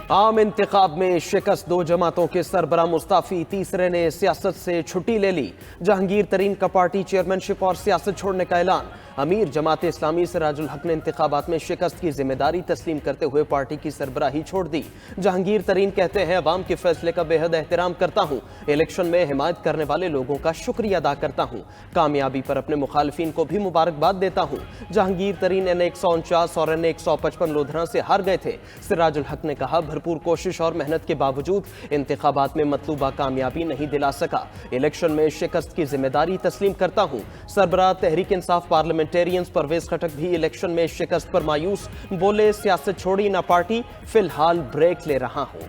आम इंतखाब में शिकस्त, दो जमातों के सरबराह मुस्ताफी, तीसरे ने सियासत से छुट्टी ले ली। जहांगीर तरीन का पार्टी चेयरमैनशिप और सियासत छोड़ने का ऐलान। अमीर जमात इस्लामी सिराजुल हक ने इंतखाबात में शिकस्त की जिम्मेदारी तस्लीम करते हुए पार्टी की सरबराही छोड़ दी। जहांगीर तरीन कहते हैं, अवाम के फैसले का बेहद एहतराम करता हूँ, इलेक्शन में हिमायत करने वाले लोगों का शुक्रिया अदा करता हूँ, कामयाबी पर अपने मुखालिफिन को भी मुबारकबाद देता हूँ। जहांगीर तरीन NA 149 और NA 155 लोधरा से हार गए थे। सिराजुल हक ने कहा, भरपूर कोशिश और मेहनत के बावजूद इंतखाबात में मतलूबा कामयाबी नहीं दिला सका, इलेक्शन में शिकस्त की जिम्मेदारी तस्लीम करता हूँ। सरबराह तहरीक इंसाफ पार्लियामेंटेरियंस परवेज खटक भी इलेक्शन में शिकस्त पर मायूस, बोले सियासत छोड़ी ना पार्टी, फिलहाल ब्रेक ले रहा हूँ।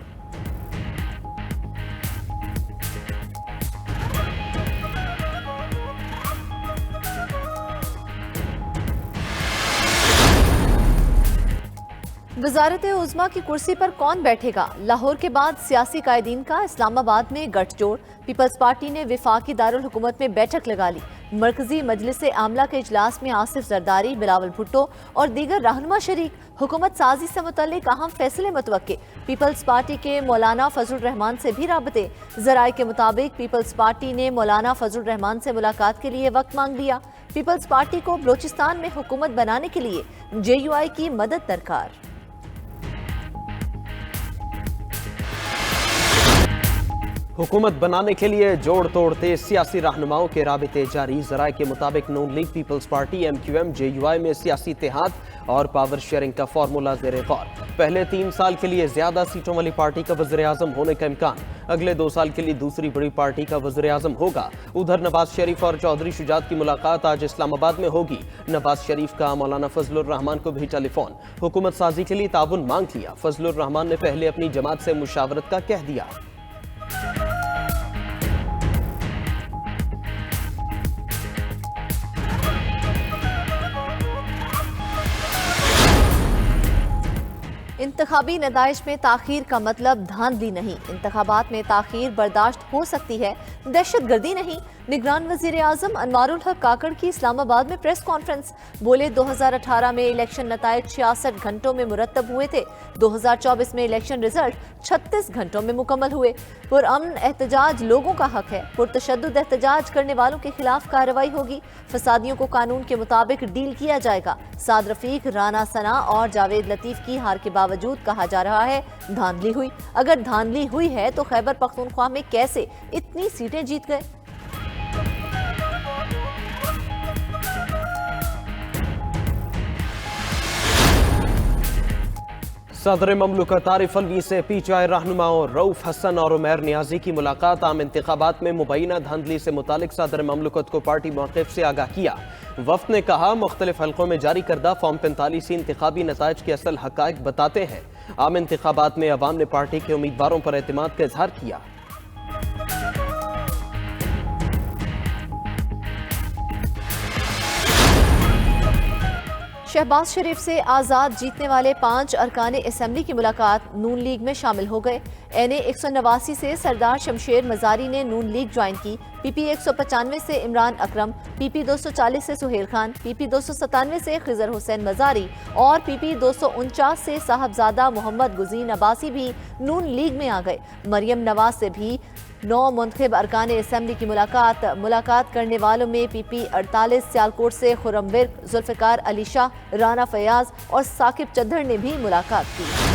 वजारत उज़्मा की कुर्सी पर कौन बैठेगा? लाहौर के बाद सियासी कायदीन का इस्लामाबाद में गठजोड़। पीपल्स पार्टी ने विफाकी दारुल हुकूमत में बैठक लगा ली। मरकजी मजलिस आमला के इजलास में आसिफ जरदारी, बिलावल भुट्टो और दीगर रहनुमा शरीक। हुकूमत साजी से मुतल्लिक अहम फैसले मुतवक्के। पीपल्स पार्टी के मौलाना फजल रहमान से भी राबते। जराये के मुताबिक पीपल्स पार्टी ने मौलाना फजल रहमान से मुलाकात के लिए वक्त मांग लिया। पीपल्स पार्टी को बलोचिस्तान में हुकूमत बनाने के लिए JUI की मदद दरकार। हुकूमत बनाने के लिए जोड़ तोड़ते सियासी रहनुमाओं के राबिते जारी। जराये के मुताबिक नून league, peoples party, MQM, JUI में सियासी इत्तेहाद और पावर शेयरिंग का फार्मूला ज़ेरे गौर। पहले 3 साल के लिए ज्यादा सीटों वाली पार्टी का वज़ीर आज़म होने का इम्कान, अगले 2 साल के लिए दूसरी बड़ी पार्टी का वज़ीर आज़म होगा। उधर नवाज शरीफ और चौधरी शुजात की मुलाकात आज इस्लामाबाद में होगी। नवाज शरीफ का मौलाना फजलुर रहमान को भी टेलीफोन, हुकूमत साजी के लिए ताउन मांग लिया। फजलुर रहमान ने पहले अपनी जमात से मुशावरत का कह दिया। इंतखाबी नताइज में ताखीर का मतलब धांधली नहीं। इंतखाबात में ताखीर बर्दाश्त हो सकती है, दहशत गर्दी नहीं। निगरान वजीर आजम अनवारुल हक काकड़ की इस्लामाबाद में प्रेस कॉन्फ्रेंस, बोले 2018 में इलेक्शन नताइज 66 घंटों में मुरतब हुए थे। 2024 में इलेक्शन रिजल्ट 36 घंटों में मुकम्मल हुए। पुरअमन एहतजाज लोगों का हक है, पुरतशद्दुद एहतजाज करने वालों के खिलाफ कार्रवाई होगी। फसादियों को कानून के मुताबिक डील किया जाएगा। साद रफीक, राना सना और जावेद लतीफ की हार के बावजूद कहा जा रहा है धांधली हुई। अगर धांधली हुई है तो खैबर पख्तूनख्वा में कैसे इतनी सीटें जीत गए? सदर ममलुकत आरिफ अलवी से PTI रहनुमाओं रऊफ हसन और उमैर नियाजी की मुलाकात। आम इंतखाबात में मुबैना धांधली से मुतालिक सदर ममलुकत को पार्टी मौक़िफ़ से आगाह किया। वफ़द ने कहा, मुख्तलिफ हल्कों में जारी करदा फॉर्म 45 इंतखाबी नताइज के असल हक़ाइक़ बताते हैं। आम इंतखाबात में अवाम ने पार्टी के उम्मीदवारों पर एतमाद का इजहार किया। शहबाज शरीफ से आज़ाद जीतने वाले 5 अरकान असम्बली की मुलाकात नून लीग में शामिल हो गए। NA 189 से सरदार शमशेर मजारी ने नून लीग ज्वाइन की। PP 195 से इमरान अकरम, PP 240 से सुहेल खान, PP 297 से खिजर हुसैन मजारी और PP 249 से साहबजादा मोहम्मद गुजीन अब्बासी भी नून लीग में आ गए। मरियम नवाज से भी 9 मुंतखब अरकान असम्बली की मुलाकात करने वालों में PP 48 सियालकोट से खुर्रम विर्क, जुल्फ़िकार अली शाह, राना फयाज और साकिब चद्दर ने भी मुलाकात की।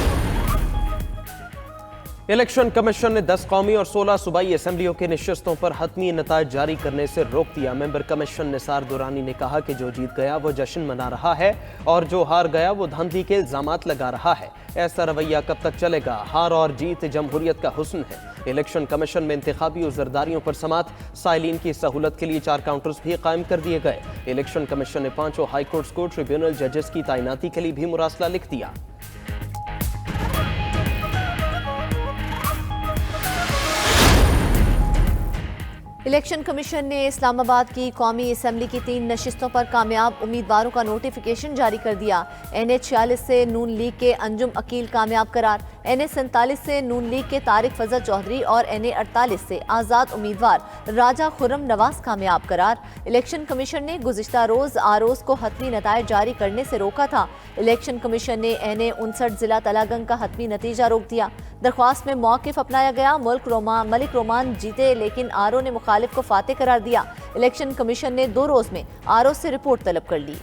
इलेक्शन कमीशन ने 10 कौमी और 16 सूबाई असम्बलियों के नशिस्तों पर हतमी नताइज जारी करने से रोक दिया। मेंबर कमीशन निसार दुरानी ने कहा कि जो जीत गया वो जश्न मना रहा है और जो हार गया वो धांधली के इल्जामात लगा रहा है। ऐसा रवैया कब तक चलेगा? हार और जीत जमहूरियत का हुस्न है। इलेक्शन कमीशन में इंतखाबी उज़रदारियों पर समात, साइलिन की सहूलत के लिए 4 काउंटर्स भी कायम कर दिए गए। इलेक्शन कमीशन ने 5 हाई कोर्ट्स को ट्रिब्यूनल जजेस की तैनाती के लिए भी मुरासला लिख दिया। इलेक्शन कमीशन ने इस्लामाबाद की कौमी असम्बली की 3 नशिस्तों पर कामयाब उम्मीदवारों का नोटिफिकेशन जारी कर दिया। NA 46 से नून लीग के अंजुम अकील कामयाब करार, NA47 से नून लीग के तारिक फजल चौधरी और NA48 से आज़ाद उम्मीदवार राजा खुर्रम नवाज कामयाब करार। इलेक्शन कमीशन ने गुज़िश्ता रोज आरोज को हतमी नताइज जारी करने से रोका था। इलेक्शन कमीशन ने NA59 जिला तलागंग का हतमी नतीजा रोक दिया। दरख्वास्त में मौक़िफ़ अपनाया गया। मलिक रोमान जीते लेकिन आरओ ने मुखालिफ को फातेह करार दिया। इलेक्शन कमीशन ने 2 रोज में आरओ से रिपोर्ट तलब कर ली।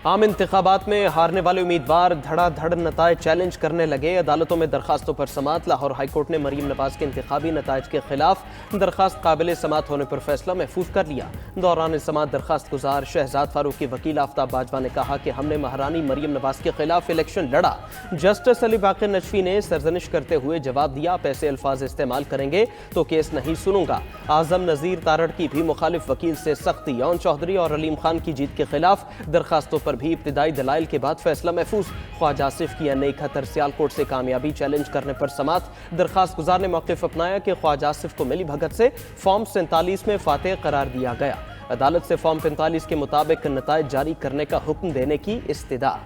आम इंतखाबात में हारने वाले उम्मीदवार धड़ाधड़ नताइज चैलेंज करने लगे। अदालतों में दरखास्तों पर समात। लाहौर हाई कोर्ट ने मरीम नवाज के इंतखाबी नताइज के खिलाफ दरखास्त काबिल समात होने पर फैसला महफूज कर लिया। दौरान समात दरखास्त गुजार शहजाद फारूक की वकील आफ्ताब बाजवा ने कहा कि हमने महारानी मरीम नवाज के खिलाफ इलेक्शन लड़ा। जस्टिस अली बाकर नजफी ने सरजनिश करते हुए जवाब दिया, आप ऐसे अल्फाज इस्तेमाल करेंगे तो केस नहीं सुनूंगा। आजम नजीर तारड़ की भी मुखालिफ वकील से सख्ती। यौन चौधरी और अलीम खान की जीत के खिलाफ दरखास्तों पर भी इब्तिदाई दलाइल के बाद फैसला महफूज। ख्वाजा आसिफ की NA71 सियालकोट से कामयाबी चैलेंज करने पर समात। दरखास्त गुजार ने मौक़िफ़ अपनाया कि ख्वाजा आसिफ को मिली भगत से फॉर्म 47 में फातेह करार दिया गया। अदालत से फॉर्म 45 के मुताबिक नताइज जारी करने का हुक्म देने की इस्तिदा।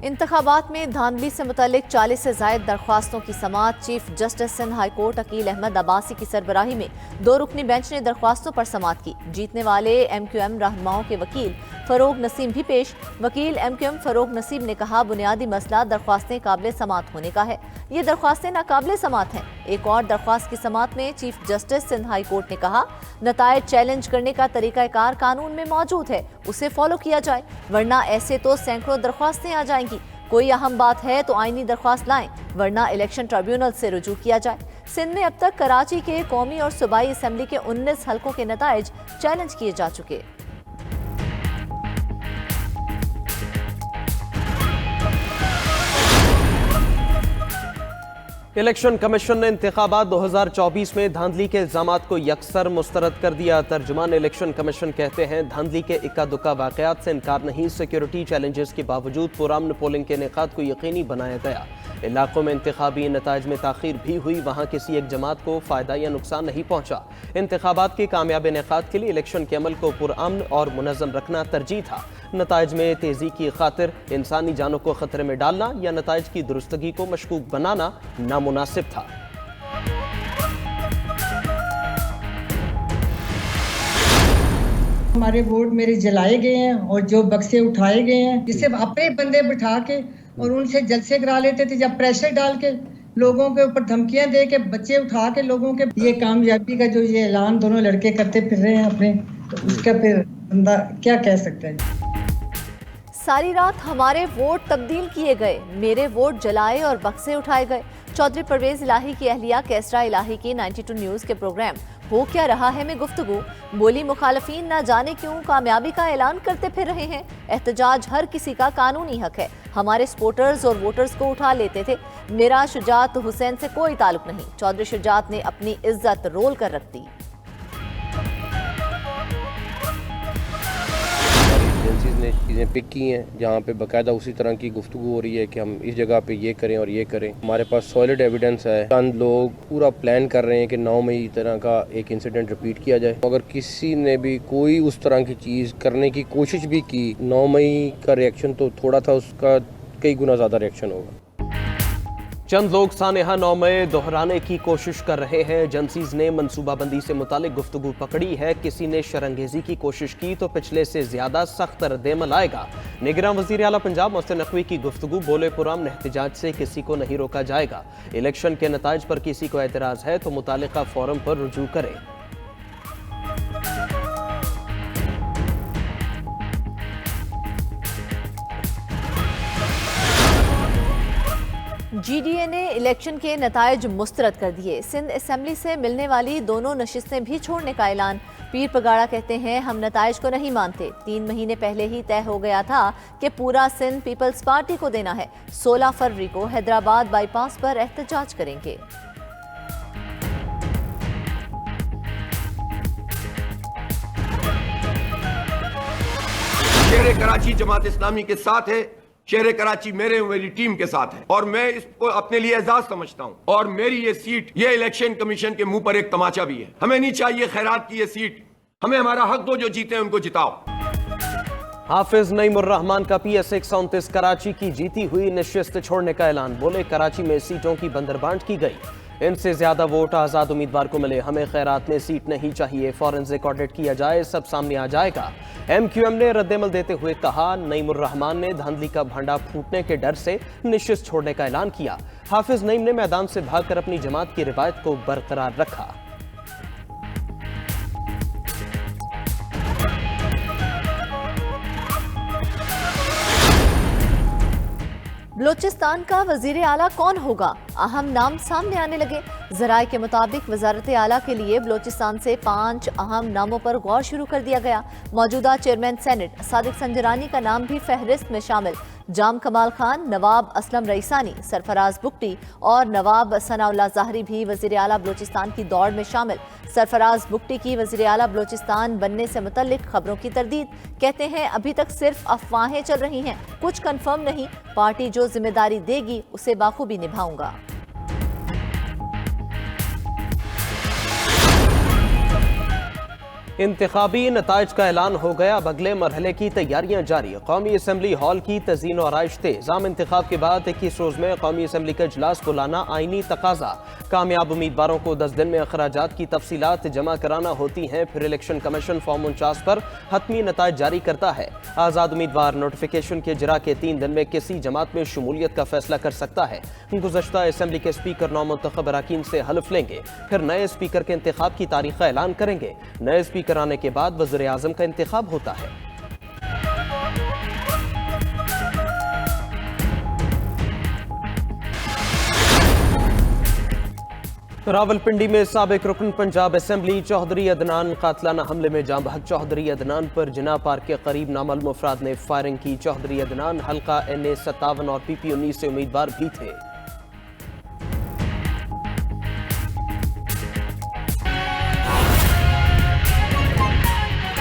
इंतखाबात में धांधली से मुतल्लिक 40 से ज़ायद दरख्वास्तों की समात। Chief justice Sindh high court Aqeel Ahmed Abbasi की सरबराही में 2 रुकनी बेंच ने दरख्वास्तों पर समात की। जीतने वाले MQM रहनुमाओं के वकील फरोग नसीम भी पेश। वकील MQM फरोग नसीम ने कहा, बुनियादी मसला दरख्वास्तें काबिल समात होने का है, ये दरख्वास्तें नाकाबिल समात हैं। एक और दरख्वास्त की समात में chief justice Sindh high court ने कहा, नताइज चैलेंज करने का तरीक़ाकार कानून में मौजूद है, उसे फॉलो किया जाए, वरना ऐसे तो सैकड़ों दरख्वास्तें आ जाएंगी। कोई अहम बात है तो आईनी दरख्वास्त लाएं, वरना इलेक्शन ट्रिब्यूनल से रुजू किया जाए। सिंध में अब तक कराची के कौमी और सूबाई असम्बली के 19 हलकों के नताइज चैलेंज किए जा चुके। इलेक्शन कमीशन ने इंतखाबात 2024 में धांधली के इल्जामात को यकसर मुस्तरद कर दिया। तर्जुमान इलेक्शन कमीशन कहते हैं, धांधली के इक्का दुक्का वाक़यात से इनकार नहीं। सिक्योरिटी चैलेंजेस के बावजूद पुरअमन पोलिंग के इनेकाद को यकीनी बनाया गया। इलाकों में इंतखाबी नताइज में ताख़ीर भी हुई, वहाँ किसी एक जमात को फ़ायदा या नुकसान नहीं पहुँचा। इंतखाबात के कामयाब इनेकाद के लिए इलेक्शन के अमल को पुरअमन और मुनज़्ज़म रखना तरजीह था। नताइज में तेज़ी की खातिर इंसानी जानों को ख़तरे में डालना या नताइज की दुरुस्तगी को मशकूक बनाना नामुनासिब था। हमारे वोट मेरे जलाए गए हैं और जो बक्से उठाए गए हैं, जिससे अपने बंदे बिठा के और उनसे जलसे करा लेते थे, जब प्रेशर डाल के लोगों के ऊपर धमकियां दे के बच्चे उठा के लोगों के। ये कामयाबी का जो ये ऐलान दोनों लड़के करते फिर रहे हैं अपने, तो उसका फिर बंदा क्या कह सकता है। सारी रात हमारे वोट तब्दील किए गए, मेरे वोट जलाए और बक्से उठाए गए। चौधरी परवेज इलाही की अहलिया कैसरा इलाही की 92 न्यूज़ के प्रोग्राम हो क्या रहा है में गुफ्तगू बोली, मुखालफीन ना जाने क्यों कामयाबी का ऐलान करते फिर रहे हैं। एहतजाज हर किसी का कानूनी हक है, हमारे सपोर्टर्स और वोटर्स को उठा लेते थे। मेरा शुजात हुसैन से कोई ताल्लुक नहीं। चौधरी शुजात ने अपनी इज्जत रोल कर रख दी। एजेंसीज ने चीज़ें पिक की हैं जहाँ पे बाकायदा उसी तरह की गुफ्तगू हो रही है कि हम इस जगह पे ये करें और ये करें। हमारे पास सॉलिड एविडेंस है। चंद लोग पूरा प्लान कर रहे हैं कि 9 मई तरह का एक इंसिडेंट रिपीट किया जाए। अगर किसी ने भी कोई उस तरह की चीज़ करने की कोशिश भी की, 9 मई का रिएक्शन तो थोड़ा था, उसका कई गुना ज़्यादा रिएक्शन होगा। चंद लोग सानेहा 9 मई दोहराने की कोशिश कर रहे हैं। एजेंसीज ने मनसूबाबंदी से मुतालिक गुफ्तगू पकड़ी है। किसी ने शरंगेजी की कोशिश की तो पिछले से ज्यादा सख्त रद्द-ए-अमल आएगा। निगरान वज़ीर आला पंजाब मोहसिन नकवी की गुफ्तगू, बोले पुरअमन एहतजाज से किसी को नहीं रोका जाएगा। इलेक्शन के नताइज पर किसी को एतराज़ है तो मुतालिका फोरम पर रुजू करे। GDA ने इलेक्शन के नताइज मुस्तरद कर दिए। सिंध असेंबली से मिलने वाली दोनों नशिस्तें भी छोड़ने का ऐलान। पीर पगाड़ा कहते हैं, हम नताइज को नहीं मानते। 3 महीने पहले ही तय हो गया था कि पूरा सिंध पीपल्स पार्टी को देना है। 16 फरवरी को हैदराबाद बाईपास पर एहतजाज करेंगे। शहर कराची जमात इस्लामी के साथ है, شہر کراچی میری ٹیم کے ساتھ ہے اور میں اس کو اپنے لیے اعزاز سمجھتا ہوں، اور میری یہ سیٹ یہ الیکشن کمیشن کے منہ پر ایک تماچا بھی ہے۔ ہمیں نہیں چاہیے خیرات کی یہ سیٹ، ہمیں ہمارا حق دو، جو جیتے ہیں ان کو جتاؤ۔ حافظ نعیم الرحمان کا پی ایس 129 کراچی کی جیتی ہوئی نشست چھوڑنے کا اعلان، بولے کراچی میں سیٹوں کی بندربانٹ کی گئی، ان سے زیادہ ووٹ آزاد امیدوار کو ملے، ہمیں خیرات میں سیٹ نہیں چاہیے، فورنزک آڈٹ کیا جائے، سب سامنے آ جائے گا۔ ایم کیو ایم نے رد عمل دیتے ہوئے کہا نعیم الرحمان نے دھاندلی کا بھانڈا پھوٹنے کے ڈر سے نشست چھوڑنے کا اعلان کیا۔ حافظ نعیم نے میدان سے بھاگ کر اپنی جماعت کی روایت کو برقرار رکھا۔ بلوچستان کا وزیر اعلیٰ کون ہوگا؟ اہم نام سامنے آنے لگے۔ ذرائع کے مطابق وزارت اعلیٰ کے لیے بلوچستان سے 5 اہم ناموں پر غور شروع کر دیا گیا۔ موجودہ چیئرمین سینٹ صادق سنجرانی کا نام بھی فہرست میں شامل۔ جام کمال خان، نواب اسلم رئیسانی، سرفراز بگٹی اور نواب ثناء اللہ ظاہری بھی وزیر اعلیٰ بلوچستان کی دوڑ میں شامل۔ سرفراز بگٹی کی وزیر اعلیٰ بلوچستان بننے سے متعلق خبروں کی تردید، کہتے ہیں ابھی تک صرف افواہیں چل رہی ہیں، کچھ کنفرم نہیں، پارٹی جو ذمہ داری دے گی اسے بخوبی نبھاؤں گا۔ انتخابی نتائج کا اعلان ہو گیا، اب اگلے مرحلے کی تیاریاں جاری۔ قومی اسمبلی ہال کی تزئین و آرائش تیز، عام انتخاب کے بعد 21 روز میں قومی اسمبلی کا اجلاس بلانا آئینی تقاضا۔ کامیاب امیدواروں کو 10 دن میں اخراجات کی تفصیلات جمع کرانا ہوتی ہیں، پھر الیکشن کمیشن فارم 49 پر حتمی نتائج جاری کرتا ہے۔ آزاد امیدوار نوٹیفیکیشن کے اجرا کے 3 دن میں کسی جماعت میں شمولیت کا فیصلہ کر سکتا ہے۔ گزشتہ اسمبلی کے اسپیکر نومنتخب اراکین سے حلف لیں گے، پھر نئے اسپیکر کے انتخاب کی تاریخ کا اعلان کریں گے۔ نئے اسپیکر آنے کے بعد وزیر اعظم کا انتخاب ہوتا ہے۔ راولپنڈی میں سابق رکن پنجاب اسمبلی چوہدری عدنان قاتلانہ حملے میں جاں بحق۔ چوہدری عدنان پر جناح پارک کے قریب نامعلوم افراد نے فائرنگ کی۔ چوہدری عدنان حلقہ NA 57 اور PP 19 سے امیدوار بھی تھے۔